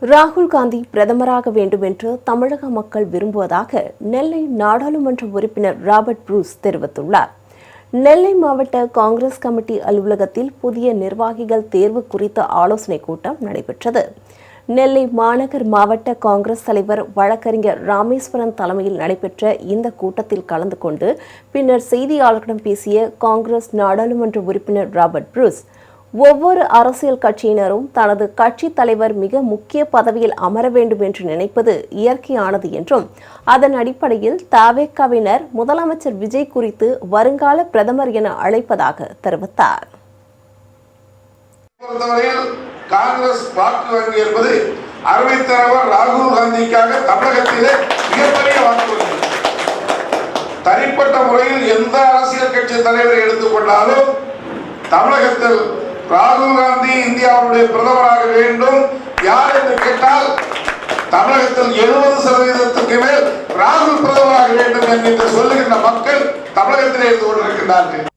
ராகுல் காந்தி பிரதமராக வேண்டும் என்று தமிழக மக்கள் விரும்புவதாக நெல்லை நாடாளுமன்ற உறுப்பினர் ராபர்ட் புரூஸ் தெரிவித்துள்ளார். நெல்லை மாவட்ட காங்கிரஸ் கமிட்டி அலுவலகத்தில் புதிய நிர்வாகிகள் தேர்வு குறித்த ஆலோசனைக் கூட்டம் நடைபெற்றது. நெல்லை மாநகர் மாவட்ட காங்கிரஸ் தலைவர் வழக்கறிஞர் ராமேஸ்வரன் தலைமையில் நடைபெற்ற இந்த கூட்டத்தில் கலந்து கொண்டு பின்னர் செய்தியாளர்களிடம் பேசிய காங்கிரஸ் நாடாளுமன்ற உறுப்பினர் ராபர்ட் புரூஸ், ஒவ்வொரு அரசியல் கட்சியினரும் தனது கட்சி தலைவர் மிக முக்கிய பதவியில் அமர வேண்டும் என்று நினைப்பது இயற்கையானது என்றும், அதன் அடிப்படையில் தவேகாவினர் முதலமைச்சர் விஜய் குறித்து வருங்கால பிரதமர் என அழைப்பதாக தெரிவித்தார். காங்கிரஸ் வாக்கு வங்கி என்பது அறுவைத் தலைவர் ராகுல் காந்திக்காக தமிழகத்திலே மிகப்பெரிய வாக்கு வங்கி. தனிப்பட்ட முறையில் எந்த அரசியல் கட்சி தலைவரை எடுத்துக்கொண்டாலும் தமிழகத்தில் ராகுல் காந்தி இந்தியாவுடைய பிரதமராக வேண்டும் யார் என்று கேட்டால் தமிழகத்தில் 70% மேல் ராகுல் பிரதமராக வேண்டும் என்று சொல்லுகின்ற மக்கள் தமிழகத்திலே இருந்து கொண்டிருக்கின்றார்கள்.